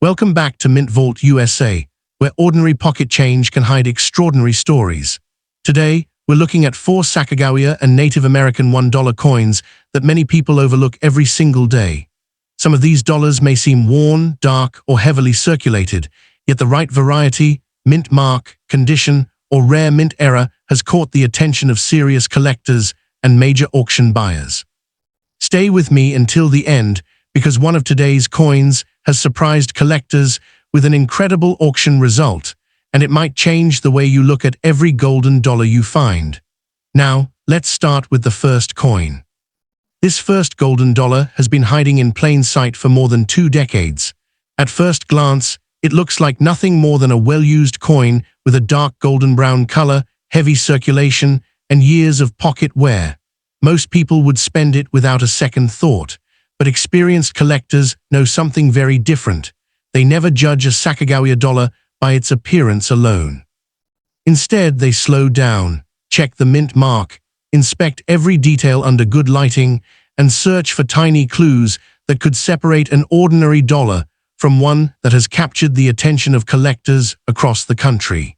Welcome back to Mint Vault USA, where ordinary pocket change can hide extraordinary stories. Today, we're looking at 4 Sacagawea and Native American $1 coins that many people overlook every single day. Some of these dollars may seem worn, dark, or heavily circulated, yet the right variety, mint mark, condition, or rare mint error has caught the attention of serious collectors and major auction buyers. Stay with me until the end, because one of today's coins has surprised collectors with an incredible auction result, and it might change the way you look at every golden dollar you find. Now, let's start with the first coin. This first golden dollar has been hiding in plain sight for more than 2 decades. At first glance, it looks like nothing more than a well-used coin with a dark golden brown color, heavy circulation, and years of pocket wear. Most people would spend it without a second thought, but experienced collectors know something very different. They never judge a Sacagawea dollar by its appearance alone. Instead, they slow down, check the mint mark, inspect every detail under good lighting, and search for tiny clues that could separate an ordinary dollar from one that has captured the attention of collectors across the country.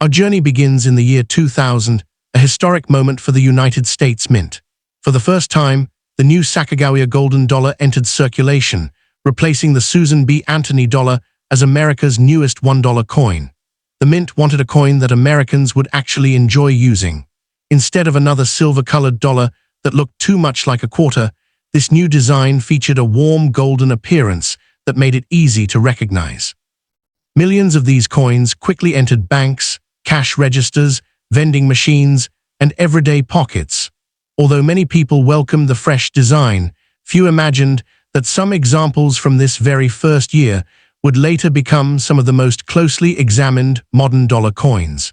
Our journey begins in the year 2000, a historic moment for the United States Mint. For the first time, the new Sacagawea golden dollar entered circulation, replacing the Susan B. Anthony dollar as America's newest $1 coin. The Mint wanted a coin that Americans would actually enjoy using. Instead of another silver-colored dollar that looked too much like a quarter, this new design featured a warm golden appearance that made it easy to recognize. Millions of these coins quickly entered banks, cash registers, vending machines, and everyday pockets. Although many people welcomed the fresh design, few imagined that some examples from this very first year would later become some of the most closely examined modern dollar coins.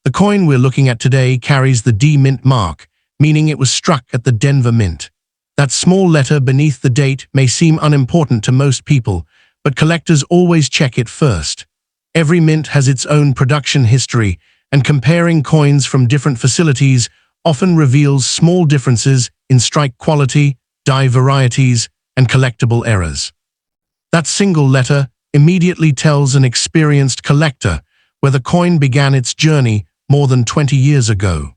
The coin we're looking at today carries the D Mint mark, meaning it was struck at the Denver Mint. That small letter beneath the date may seem unimportant to most people, but collectors always check it first. Every mint has its own production history, and comparing coins from different facilities often reveals small differences in strike quality, die varieties, and collectible errors. That single letter immediately tells an experienced collector where the coin began its journey more than 20 years ago.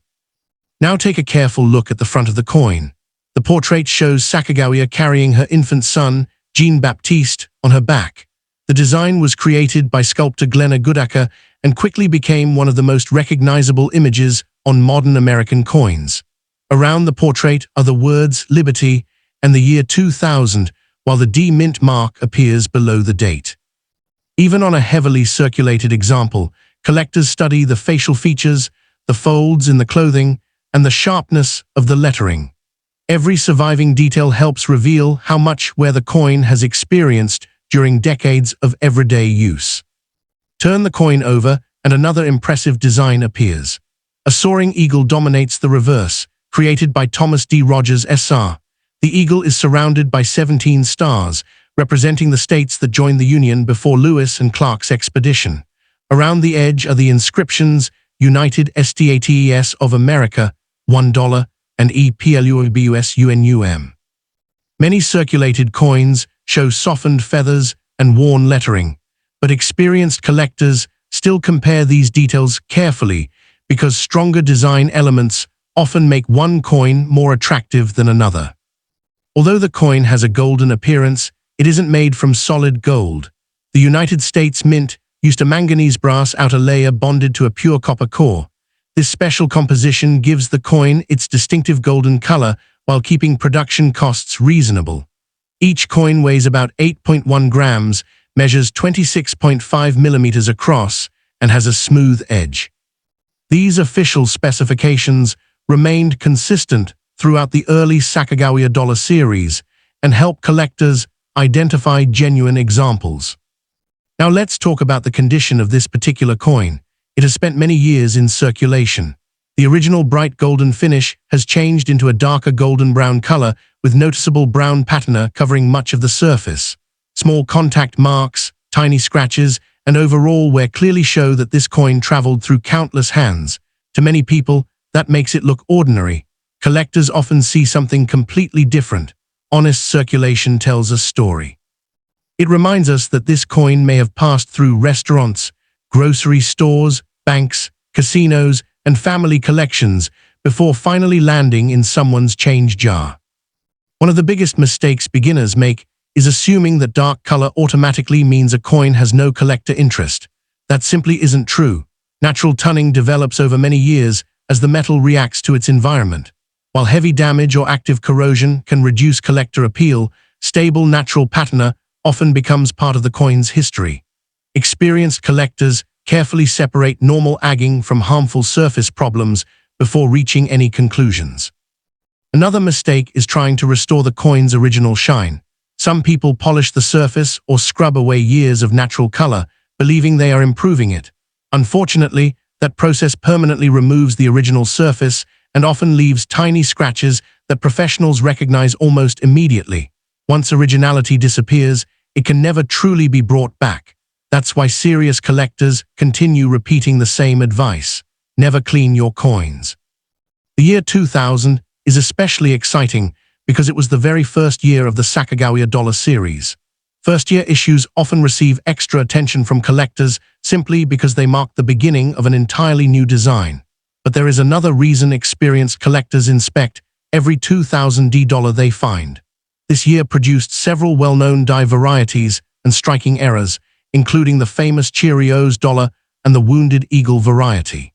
Now take a careful look at the front of the coin. The portrait shows Sacagawea carrying her infant son, Jean-Baptiste, on her back. The design was created by sculptor Glenna Goodacre and quickly became one of the most recognizable images on modern American coins. Around the portrait are the words Liberty and the year 2000, while the D Mint mark appears below the date. Even on a heavily circulated example, collectors study the facial features, the folds in the clothing, and the sharpness of the lettering. Every surviving detail helps reveal how much wear the coin has experienced during decades of everyday use. Turn the coin over, and another impressive design appears. A soaring eagle dominates the reverse, created by Thomas D. Rogers SR. The eagle is surrounded by 17 stars, representing the states that joined the Union before Lewis and Clark's expedition. Around the edge are the inscriptions United States of America, $1, and EPLUBUSUNUM. Many circulated coins show softened feathers and worn lettering, but experienced collectors still compare these details carefully because stronger design elements often make one coin more attractive than another. Although the coin has a golden appearance, it isn't made from solid gold. The United States Mint used a manganese brass outer layer bonded to a pure copper core. This special composition gives the coin its distinctive golden color while keeping production costs reasonable. Each coin weighs about 8.1 grams, measures 26.5 millimeters across, and has a smooth edge. These official specifications remained consistent throughout the early Sacagawea dollar series and help collectors identify genuine examples. Now let's talk about the condition of this particular coin. It has spent many years in circulation. The original bright golden finish has changed into a darker golden brown color with noticeable brown patina covering much of the surface. Small contact marks, tiny scratches, and overall wear clearly show that this coin traveled through countless hands. To many people, that makes it look ordinary. Collectors often see something completely different. Honest circulation tells a story. It reminds us that this coin may have passed through restaurants, grocery stores, banks, casinos, and family collections before finally landing in someone's change jar. One of the biggest mistakes beginners make is assuming that dark color automatically means a coin has no collector interest. That simply isn't true. Natural tunning develops over many years as the metal reacts to its environment. While heavy damage or active corrosion can reduce collector appeal, stable natural patina often becomes part of the coin's history. Experienced collectors carefully separate normal agging from harmful surface problems before reaching any conclusions. Another mistake is trying to restore the coin's original shine. Some people polish the surface or scrub away years of natural color, believing they are improving it. Unfortunately, that process permanently removes the original surface and often leaves tiny scratches that professionals recognize almost immediately. Once originality disappears, it can never truly be brought back. That's why serious collectors continue repeating the same advice: never clean your coins. The year 2000 is especially exciting because it was the very first year of the Sacagawea dollar series. First-year issues often receive extra attention from collectors simply because they mark the beginning of an entirely new design. But there is another reason experienced collectors inspect every $2,000 they find. This year produced several well-known die varieties and striking errors, including the famous Cheerios dollar and the Wounded Eagle variety.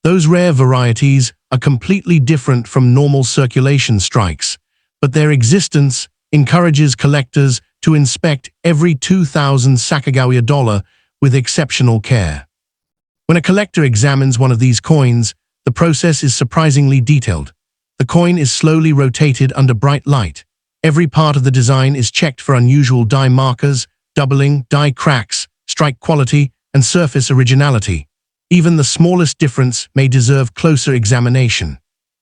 Those rare varieties are completely different from normal circulation strikes, but their existence encourages collectors to inspect every 2,000 Sacagawea dollar with exceptional care. When a collector examines one of these coins, the process is surprisingly detailed. The coin is slowly rotated under bright light. Every part of the design is checked for unusual die markers, doubling, die cracks, strike quality, and surface originality. Even the smallest difference may deserve closer examination.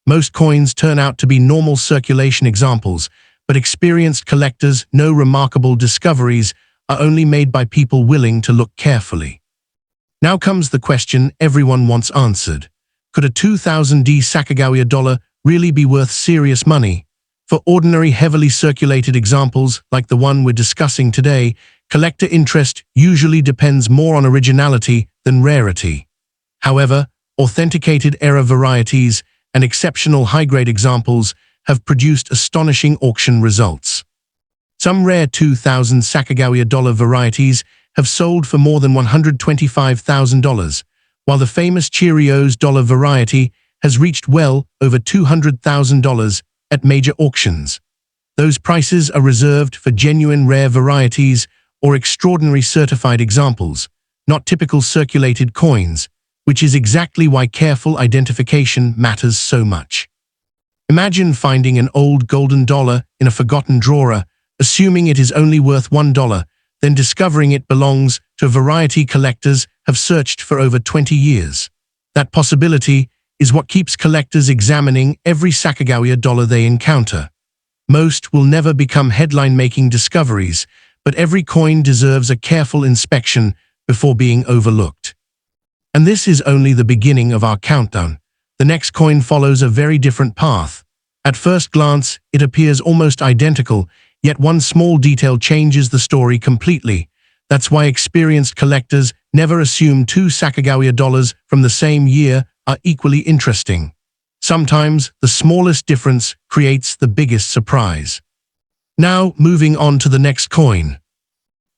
Most coins turn out to be normal circulation examples, but experienced collectors know remarkable discoveries are only made by people willing to look carefully. Now comes the question everyone wants answered. Could a 2000D Sacagawea dollar really be worth serious money? For ordinary heavily circulated examples like the one we're discussing today, collector interest usually depends more on originality than rarity. However, authenticated error varieties and exceptional high-grade examples have produced astonishing auction results. Some rare 2000 Sacagawea dollar varieties have sold for more than $125,000, while the famous Cheerios dollar variety has reached well over $200,000 at major auctions. Those prices are reserved for genuine rare varieties or extraordinary certified examples, not typical circulated coins, which is exactly why careful identification matters so much. Imagine finding an old golden dollar in a forgotten drawer, assuming it is only worth $1, then discovering it belongs to a variety collectors have searched for over 20 years. That possibility is what keeps collectors examining every Sacagawea dollar they encounter. Most will never become headline-making discoveries, but every coin deserves a careful inspection before being overlooked. And this is only the beginning of our countdown. The next coin follows a very different path. At first glance, it appears almost identical, yet one small detail changes the story completely. That's why experienced collectors never assume two Sacagawea dollars from the same year are equally interesting. Sometimes, the smallest difference creates the biggest surprise. Now, moving on to the next coin.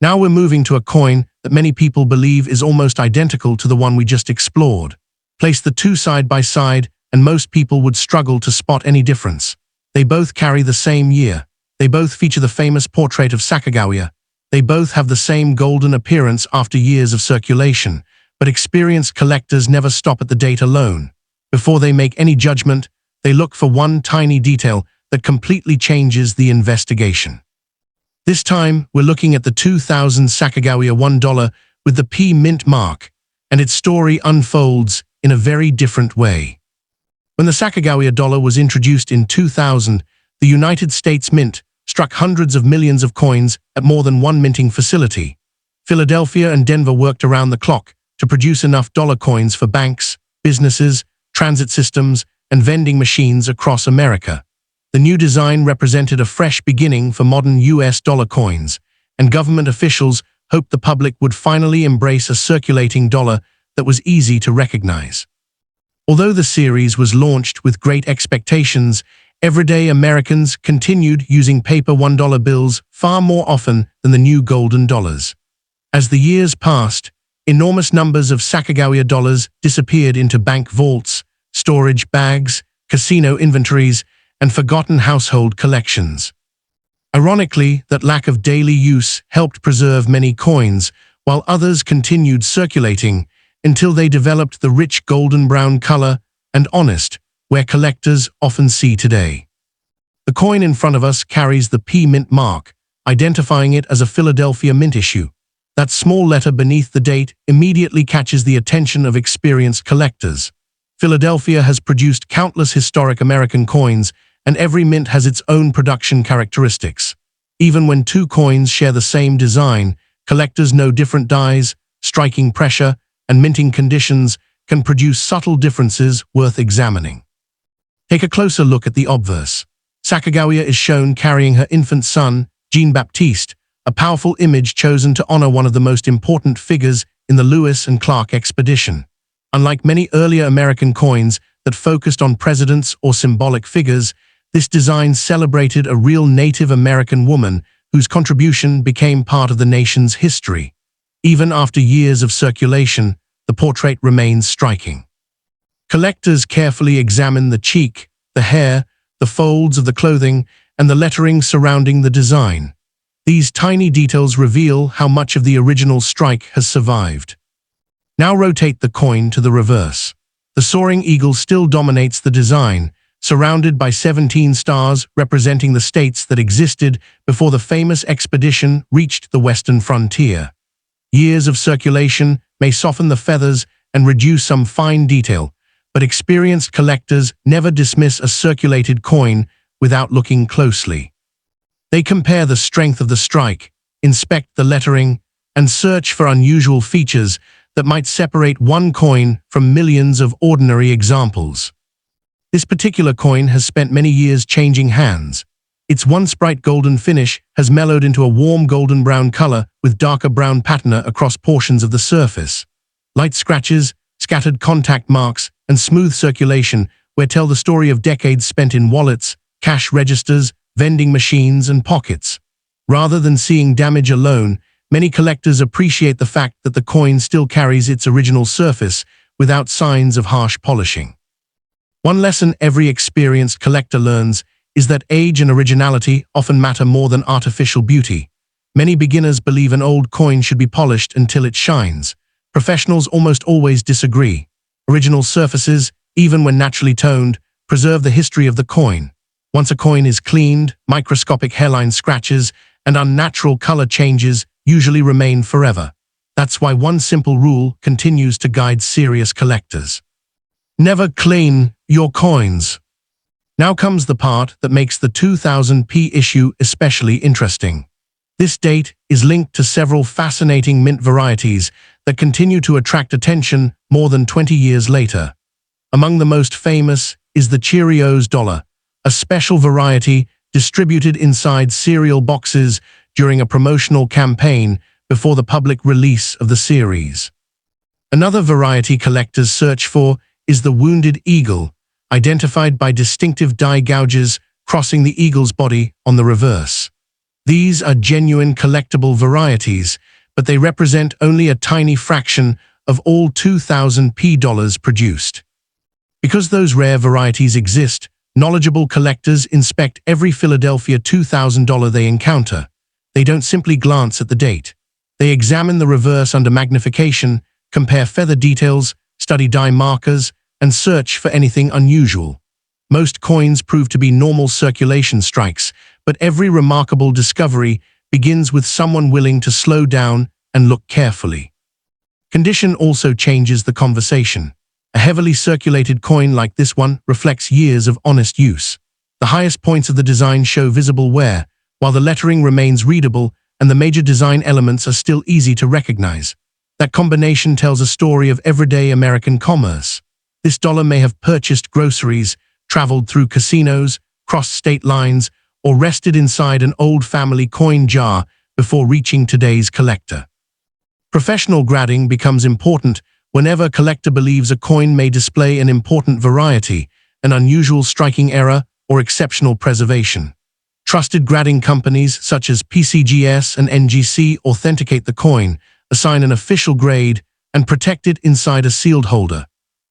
Now we're moving to a coin that many people believe is almost identical to the one we just explored. Place the two side by side, and most people would struggle to spot any difference. They both carry the same year. They both feature the famous portrait of Sacagawea. They both have the same golden appearance after years of circulation, but experienced collectors never stop at the date alone. Before they make any judgment, they look for one tiny detail that completely changes the investigation. This time, we're looking at the 2000 Sacagawea $1 with the P mint mark, and its story unfolds in a very different way. When the Sacagawea dollar was introduced in 2000, the United States Mint struck hundreds of millions of coins at more than one minting facility. Philadelphia and Denver worked around the clock to produce enough dollar coins for banks, businesses, transit systems, and vending machines across America. The new design represented a fresh beginning for modern US dollar coins, and government officials hoped the public would finally embrace a circulating dollar that was easy to recognize. Although the series was launched with great expectations, everyday Americans continued using paper $1 bills far more often than the new golden dollars. As the years passed, enormous numbers of Sacagawea dollars disappeared into bank vaults, storage bags, casino inventories, and forgotten household collections. Ironically, that lack of daily use helped preserve many coins, while others continued circulating until they developed the rich golden brown color and honest, where collectors often see today. The coin in front of us carries the P Mint mark, identifying it as a Philadelphia Mint issue. That small letter beneath the date immediately catches the attention of experienced collectors. Philadelphia has produced countless historic American coins, and every mint has its own production characteristics. Even when two coins share the same design, collectors know different dyes, striking pressure, and minting conditions can produce subtle differences worth examining. Take a closer look at the obverse. Sacagawea is shown carrying her infant son, Jean-Baptiste, a powerful image chosen to honor one of the most important figures in the Lewis and Clark expedition. Unlike many earlier American coins that focused on presidents or symbolic figures, this design celebrated a real Native American woman whose contribution became part of the nation's history. Even after years of circulation, the portrait remains striking. Collectors carefully examine the cheek, the hair, the folds of the clothing, and the lettering surrounding the design. These tiny details reveal how much of the original strike has survived. Now rotate the coin to the reverse. The soaring eagle still dominates the design, surrounded by 17 stars representing the states that existed before the famous expedition reached the western frontier. Years of circulation may soften the feathers and reduce some fine detail, but experienced collectors never dismiss a circulated coin without looking closely. They compare the strength of the strike, inspect the lettering, and search for unusual features that might separate one coin from millions of ordinary examples. This particular coin has spent many years changing hands. Its once bright golden finish has mellowed into a warm golden brown color with darker brown patina across portions of the surface. Light scratches, scattered contact marks, and smooth circulation tell the story of decades spent in wallets, cash registers, vending machines, and pockets. Rather than seeing damage alone, many collectors appreciate the fact that the coin still carries its original surface without signs of harsh polishing. One lesson every experienced collector learns is that age and originality often matter more than artificial beauty. Many beginners believe an old coin should be polished until it shines. Professionals almost always disagree. Original surfaces, even when naturally toned, preserve the history of the coin. Once a coin is cleaned, microscopic hairline scratches and unnatural color changes usually remain forever. That's why one simple rule continues to guide serious collectors. Never clean your coins. Now comes the part that makes the 2000p issue especially interesting. This date is linked to several fascinating mint varieties that continue to attract attention more than 20 years later. Among the most famous is the Cheerios dollar, a special variety distributed inside cereal boxes during a promotional campaign before the public release of the series. Another variety collectors search for is the wounded eagle, identified by distinctive die gouges crossing the eagle's body on the reverse. These are genuine collectible varieties, but they represent only a tiny fraction of all 2000p dollars produced. Because those rare varieties exist, knowledgeable collectors inspect every Philadelphia $2000 they encounter. They don't simply glance at the date. They examine the reverse under magnification, compare feather details, study die markers, and search for anything unusual. Most coins prove to be normal circulation strikes, but every remarkable discovery begins with someone willing to slow down and look carefully. Condition also changes the conversation. A heavily circulated coin like this one reflects years of honest use. The highest points of the design show visible wear, while the lettering remains readable and the major design elements are still easy to recognize. That combination tells a story of everyday American commerce. This dollar may have purchased groceries, traveled through casinos, crossed state lines, or rested inside an old family coin jar before reaching today's collector. Professional grading becomes important whenever a collector believes a coin may display an important variety, an unusual striking error, or exceptional preservation. Trusted grading companies such as PCGS and NGC authenticate the coin, assign an official grade, and protect it inside a sealed holder.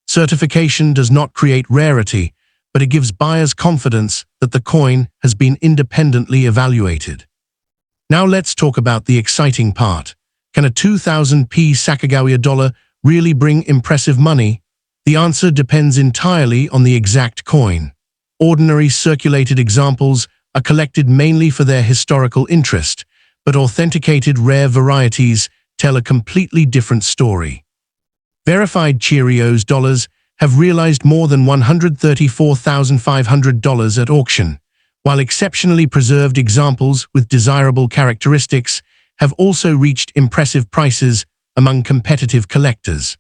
Certification does not create rarity, but it gives buyers confidence that the coin has been independently evaluated. Now let's talk about the exciting part. Can a 2000p Sacagawea dollar really bring impressive money? The answer depends entirely on the exact coin. Ordinary circulated examples are collected mainly for their historical interest, but authenticated rare varieties tell a completely different story. Verified Cheerios dollars have realized more than $134,500 at auction, while exceptionally preserved examples with desirable characteristics have also reached impressive prices among competitive collectors.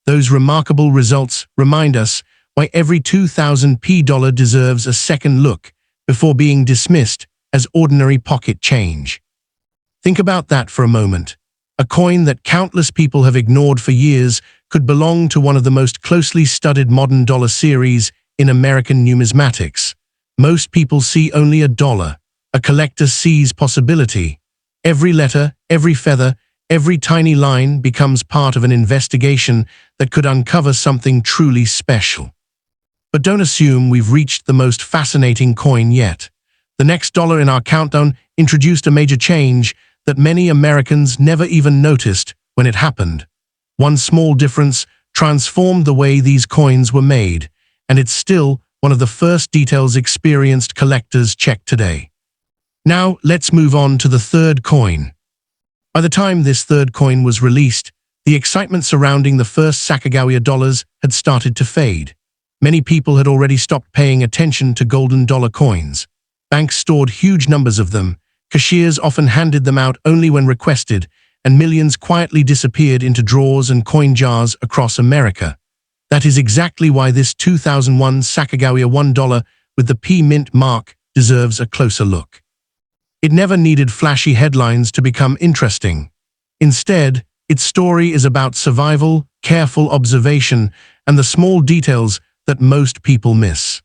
Those remarkable results remind us why every 2000p dollar deserves a second look before being dismissed as ordinary pocket change. Think about that for a moment. A coin that countless people have ignored for years could belong to one of the most closely studied modern dollar series in American numismatics. Most people see only a dollar. A collector sees possibility. Every letter, every feather, every tiny line becomes part of an investigation that could uncover something truly special. But don't assume we've reached the most fascinating coin yet. The next dollar in our countdown introduced a major change that many Americans never even noticed when it happened. One small difference transformed the way these coins were made, and it's still one of the first details experienced collectors check today. Now, let's move on to the third coin. By the time this third coin was released, the excitement surrounding the first Sacagawea dollars had started to fade. Many people had already stopped paying attention to golden dollar coins. Banks stored huge numbers of them, cashiers often handed them out only when requested, and millions quietly disappeared into drawers and coin jars across America. That is exactly why this 2001 Sacagawea $1 with the P Mint mark deserves a closer look. It never needed flashy headlines to become interesting. Instead, its story is about survival, careful observation, and the small details that most people miss.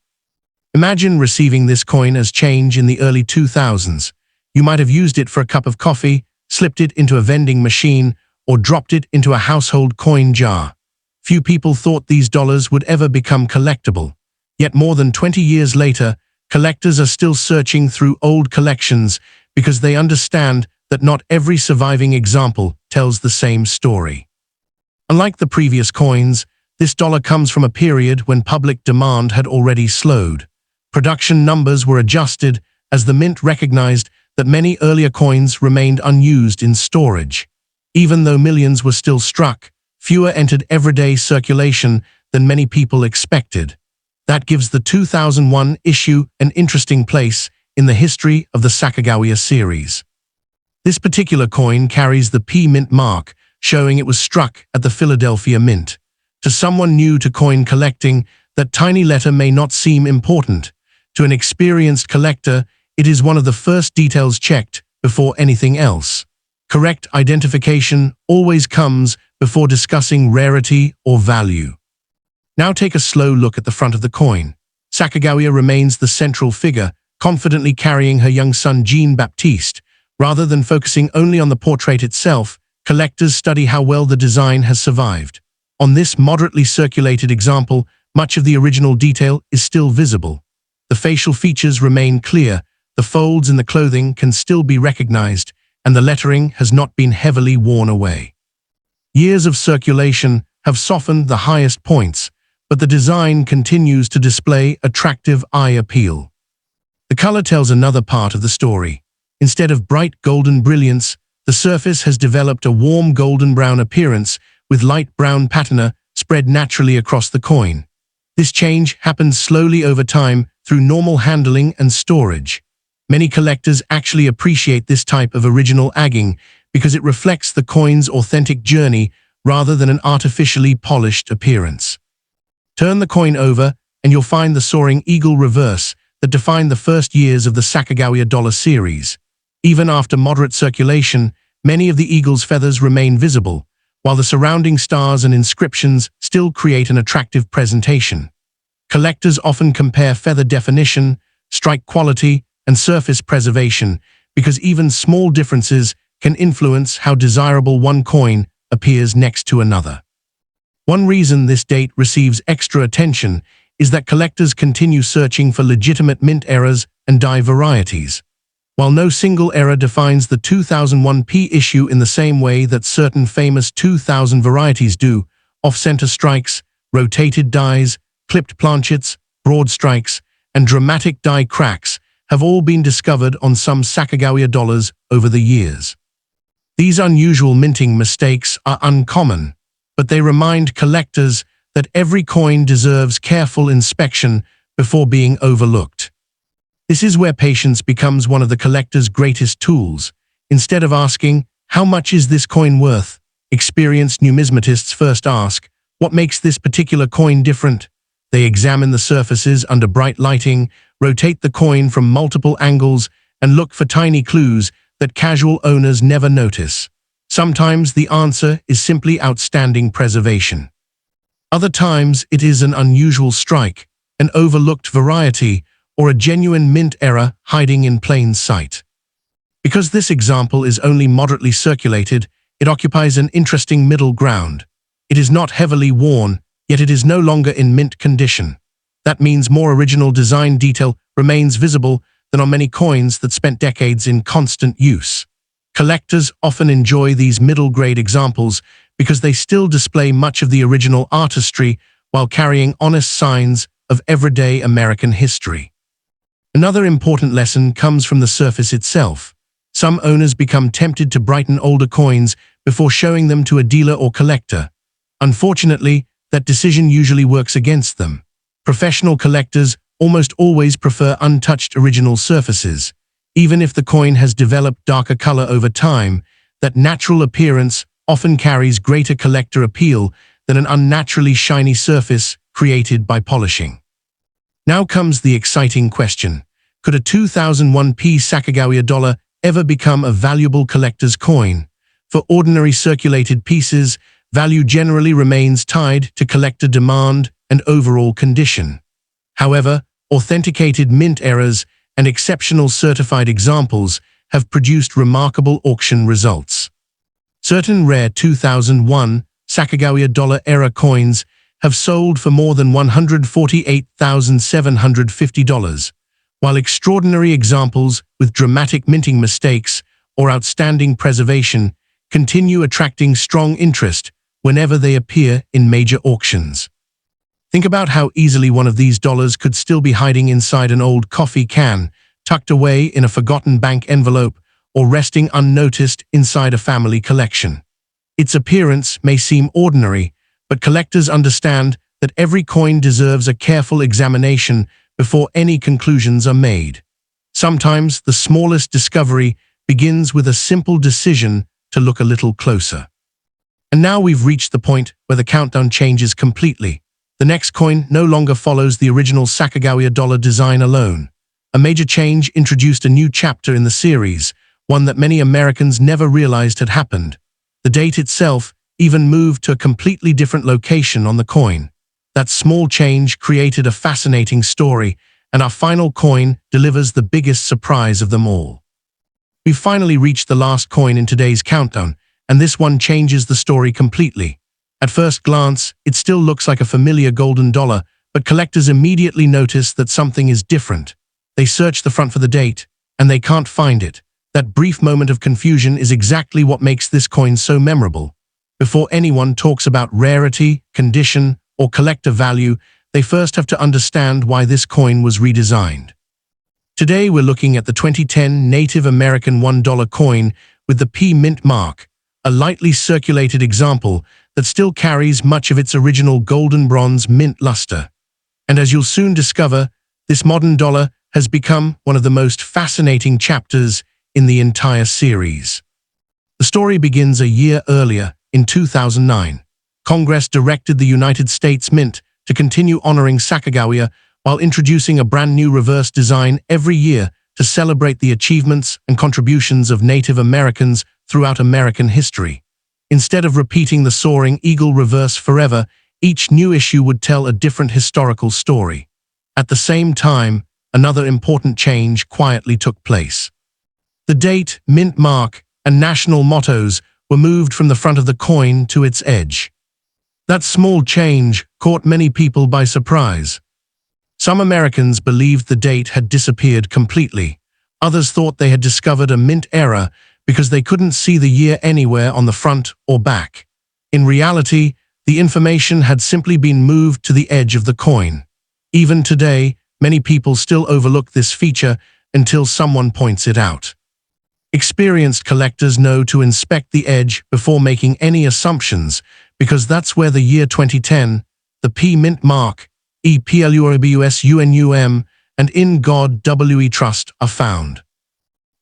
Imagine receiving this coin as change in the early 2000s. You might have used it for a cup of coffee, slipped it into a vending machine, or dropped it into a household coin jar. Few people thought these dollars would ever become collectible. Yet more than 20 years later, collectors are still searching through old collections because they understand that not every surviving example tells the same story. Unlike the previous coins, this dollar comes from a period when public demand had already slowed. Production numbers were adjusted as the mint recognized that many earlier coins remained unused in storage. Even though millions were still struck, fewer entered everyday circulation than many people expected. That gives the 2001 issue an interesting place in the history of the Sacagawea series. This particular coin carries the P Mint mark, showing it was struck at the Philadelphia Mint. To someone new to coin collecting, that tiny letter may not seem important. To an experienced collector, it is one of the first details checked before anything else. Correct identification always comes before discussing rarity or value. Now take a slow look at the front of the coin. Sacagawea remains the central figure, confidently carrying her young son Jean-Baptiste. Rather than focusing only on the portrait itself, collectors study how well the design has survived. On this moderately circulated example, much of the original detail is still visible. The facial features remain clear, the folds in the clothing can still be recognized, and the lettering has not been heavily worn away. Years of circulation have softened the highest points, but the design continues to display attractive eye appeal. The color tells another part of the story. Instead of bright golden brilliance, the surface has developed a warm golden-brown appearance with light brown patina spread naturally across the coin. This change happens slowly over time through normal handling and storage. Many collectors actually appreciate this type of original agging because it reflects the coin's authentic journey rather than an artificially polished appearance. Turn the coin over and you'll find the soaring eagle reverse that defined the first years of the Sacagawea dollar series. Even after moderate circulation, many of the eagle's feathers remain visible, while the surrounding stars and inscriptions still create an attractive presentation. Collectors often compare feather definition, strike quality, and surface preservation because even small differences can influence how desirable one coin appears next to another. One reason this date receives extra attention is that collectors continue searching for legitimate mint errors and die varieties. While no single error defines the 2001 P issue in the same way that certain famous 2000 varieties do, off-center strikes, rotated dies, clipped planchets, broad strikes, and dramatic die cracks have all been discovered on some Sacagawea dollars over the years. These unusual minting mistakes are uncommon, but they remind collectors that every coin deserves careful inspection before being overlooked. This is where patience becomes one of the collector's greatest tools. Instead of asking, "How much is this coin worth?" experienced numismatists first ask, "What makes this particular coin different?" They examine the surfaces under bright lighting, rotate the coin from multiple angles, and look for tiny clues that casual owners never notice. Sometimes the answer is simply outstanding preservation. Other times it is an unusual strike, an overlooked variety, or a genuine mint error hiding in plain sight. Because this example is only moderately circulated, it occupies an interesting middle ground. It is not heavily worn, yet it is no longer in mint condition. That means more original design detail remains visible than on many coins that spent decades in constant use. Collectors often enjoy these middle-grade examples because they still display much of the original artistry while carrying honest signs of everyday American history. Another important lesson comes from the surface itself. Some owners become tempted to brighten older coins before showing them to a dealer or collector. Unfortunately, that decision usually works against them. Professional collectors almost always prefer untouched original surfaces. Even if the coin has developed darker color over time, that natural appearance often carries greater collector appeal than an unnaturally shiny surface created by polishing. Now comes the exciting question. Could a 2001 P Sacagawea dollar ever become a valuable collector's coin? For ordinary circulated pieces, value generally remains tied to collector demand and overall condition. However, authenticated mint errors and exceptional certified examples have produced remarkable auction results. Certain rare 2001 Sacagawea dollar era coins have sold for more than $148,750, while extraordinary examples with dramatic minting mistakes or outstanding preservation continue attracting strong interest whenever they appear in major auctions. Think about how easily one of these dollars could still be hiding inside an old coffee can, tucked away in a forgotten bank envelope, or resting unnoticed inside a family collection. Its appearance may seem ordinary, but collectors understand that every coin deserves a careful examination before any conclusions are made. Sometimes the smallest discovery begins with a simple decision to look a little closer. And now we've reached the point where the countdown changes completely. The next coin no longer follows the original Sacagawea dollar design alone. A major change introduced a new chapter in the series, one that many Americans never realized had happened. The date itself even moved to a completely different location on the coin. That small change created a fascinating story, and our final coin delivers the biggest surprise of them all. We've finally reached the last coin in today's countdown, and this one changes the story completely. At first glance, it still looks like a familiar golden dollar, but collectors immediately notice that something is different. They search the front for the date, and they can't find it. That brief moment of confusion is exactly what makes this coin so memorable. Before anyone talks about rarity, condition, or collector value, they first have to understand why this coin was redesigned. Today we're looking at the 2010 Native American $1 coin with the P mint mark, a lightly circulated example that still carries much of its original golden bronze mint luster. And as you'll soon discover, this modern dollar has become one of the most fascinating chapters in the entire series. The story begins a year earlier, in 2009. Congress directed the United States Mint to continue honoring Sacagawea while introducing a brand new reverse design every year to celebrate the achievements and contributions of Native Americans throughout American history. Instead of repeating the soaring eagle reverse forever, each new issue would tell a different historical story. At the same time, another important change quietly took place. The date, mint mark, and national mottos were moved from the front of the coin to its edge. That small change caught many people by surprise. Some Americans believed the date had disappeared completely. Others thought they had discovered a mint error because they couldn't see the year anywhere on the front or back. In reality, the information had simply been moved to the edge of the coin. Even today, many people still overlook this feature until someone points it out. Experienced collectors know to inspect the edge before making any assumptions, because that's where the year 2010, the P mint mark, EPLURBUSUNUM, and In God WE Trust are found.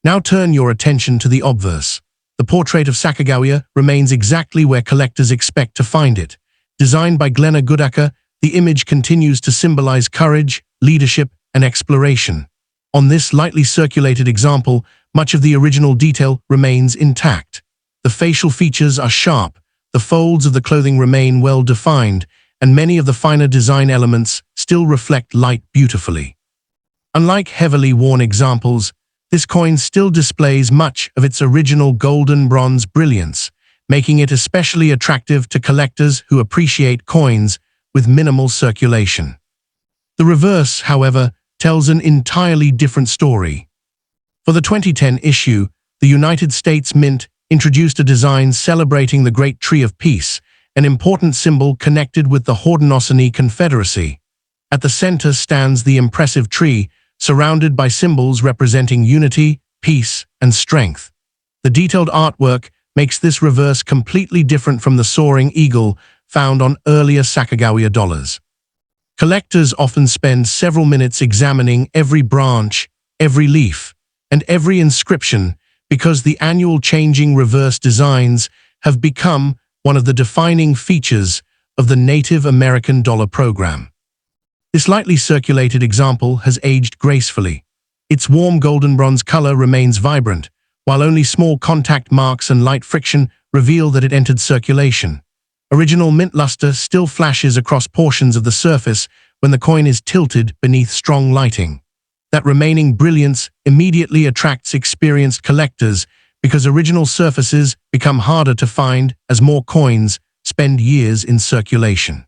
Now turn your attention to the obverse. The portrait of Sacagawea remains exactly where collectors expect to find it. Designed by Glenna Goodacre, the image continues to symbolize courage, leadership, and exploration. On this lightly circulated example, much of the original detail remains intact. The facial features are sharp, the folds of the clothing remain well defined, and many of the finer design elements still reflect light beautifully. Unlike heavily worn examples, this coin still displays much of its original golden bronze brilliance, making it especially attractive to collectors who appreciate coins with minimal circulation. The reverse, however, tells an entirely different story. For the 2010 issue, the United States Mint introduced a design celebrating the Great Tree of Peace, an important symbol connected with the Haudenosaunee Confederacy. At the center stands the impressive tree, surrounded by symbols representing unity, peace, and strength. The detailed artwork makes this reverse completely different from the soaring eagle found on earlier Sacagawea dollars. Collectors often spend several minutes examining every branch, every leaf, and every inscription because the annual changing reverse designs have become one of the defining features of the Native American dollar program. This lightly circulated example has aged gracefully. Its warm golden bronze color remains vibrant, while only small contact marks and light friction reveal that it entered circulation. Original mint luster still flashes across portions of the surface when the coin is tilted beneath strong lighting. That remaining brilliance immediately attracts experienced collectors because original surfaces become harder to find as more coins spend years in circulation.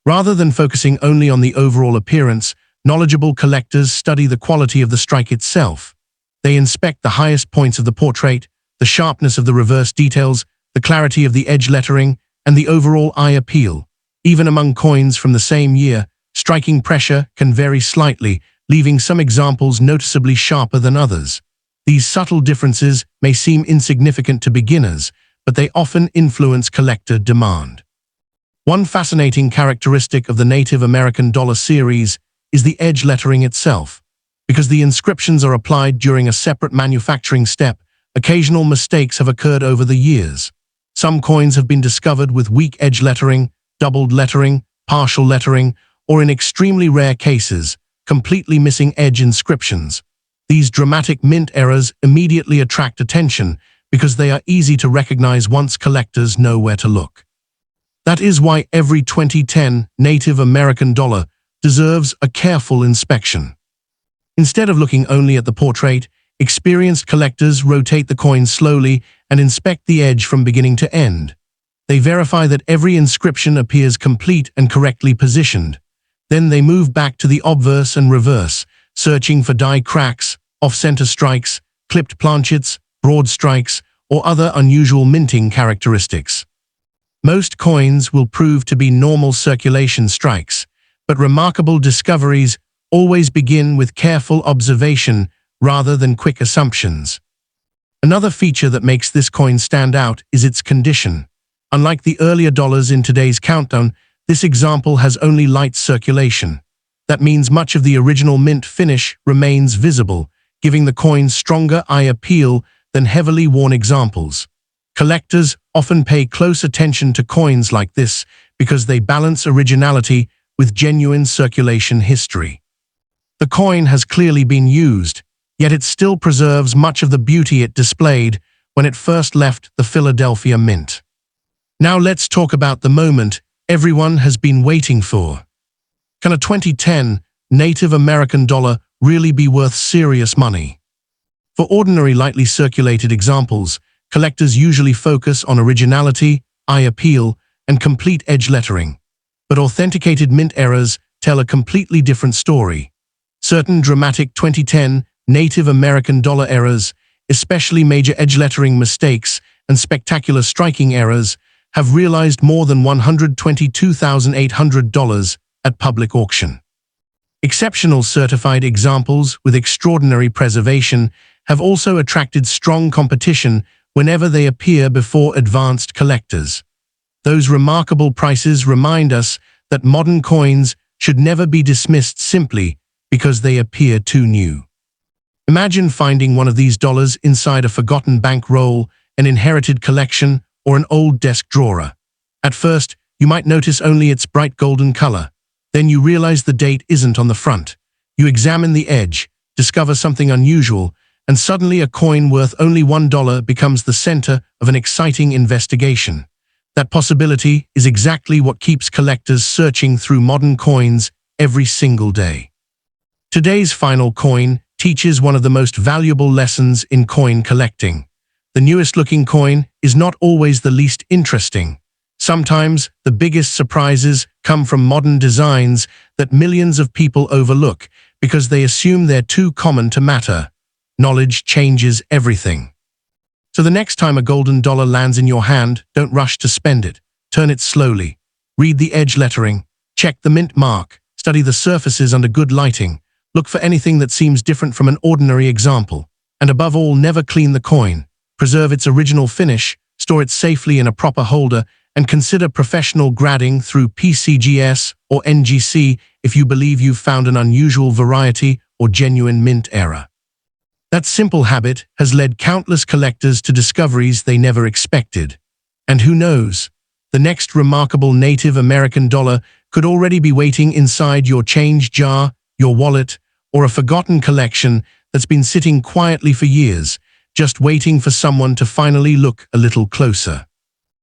Rather than focusing only on the overall appearance, knowledgeable collectors study the quality of the strike itself. They inspect the highest points of the portrait, the sharpness of the reverse details, the clarity of the edge lettering, and the overall eye appeal. Even among coins from the same year, striking pressure can vary slightly, leaving some examples noticeably sharper than others. These subtle differences may seem insignificant to beginners, but they often influence collector demand. One fascinating characteristic of the Native American dollar series is the edge lettering itself. Because the inscriptions are applied during a separate manufacturing step, occasional mistakes have occurred over the years. Some coins have been discovered with weak edge lettering, doubled lettering, partial lettering, or in extremely rare cases, completely missing edge inscriptions. These dramatic mint errors immediately attract attention because they are easy to recognize once collectors know where to look. That is why every 2010 Native American dollar deserves a careful inspection. Instead of looking only at the portrait, experienced collectors rotate the coin slowly and inspect the edge from beginning to end. They verify that every inscription appears complete and correctly positioned. Then they move back to the obverse and reverse, searching for die cracks, off-center strikes, clipped planchets, broad strikes, or other unusual minting characteristics. Most coins will prove to be normal circulation strikes, but remarkable discoveries always begin with careful observation rather than quick assumptions. Another feature that makes this coin stand out is its condition. Unlike the earlier dollars in today's countdown, this example has only light circulation. That means much of the original mint finish remains visible, giving the coin stronger eye appeal than heavily worn examples. Collectors often pay close attention to coins like this because they balance originality with genuine circulation history. The coin has clearly been used, yet it still preserves much of the beauty it displayed when it first left the Philadelphia Mint. Now let's talk about the moment everyone has been waiting for. Can a 2010 Native American dollar really be worth serious money? For ordinary lightly circulated examples, collectors usually focus on originality, eye appeal, and complete edge lettering. But authenticated mint errors tell a completely different story. Certain dramatic 2010 Native American dollar errors, especially major edge lettering mistakes and spectacular striking errors, have realized more than $122,800 at public auction. Exceptional certified examples with extraordinary preservation have also attracted strong competition whenever they appear before advanced collectors. Those remarkable prices remind us that modern coins should never be dismissed simply because they appear too new. Imagine finding one of these dollars inside a forgotten bankroll, an inherited collection, or an old desk drawer. At first, you might notice only its bright golden color. Then you realize the date isn't on the front. You examine the edge, discover something unusual, and suddenly a coin worth only $1 becomes the center of an exciting investigation. That possibility is exactly what keeps collectors searching through modern coins every single day. Today's final coin teaches one of the most valuable lessons in coin collecting. The newest looking coin is not always the least interesting. Sometimes the biggest surprises come from modern designs that millions of people overlook because they assume they're too common to matter. Knowledge changes everything. So the next time a golden dollar lands in your hand, don't rush to spend it. Turn it slowly. Read the edge lettering. Check the mint mark. Study the surfaces under good lighting. Look for anything that seems different from an ordinary example. And above all, never clean the coin. Preserve its original finish, store it safely in a proper holder, and consider professional grading through PCGS or NGC if you believe you've found an unusual variety or genuine mint error. That simple habit has led countless collectors to discoveries they never expected. And who knows, the next remarkable Native American dollar could already be waiting inside your change jar, your wallet, or a forgotten collection that's been sitting quietly for years, just waiting for someone to finally look a little closer.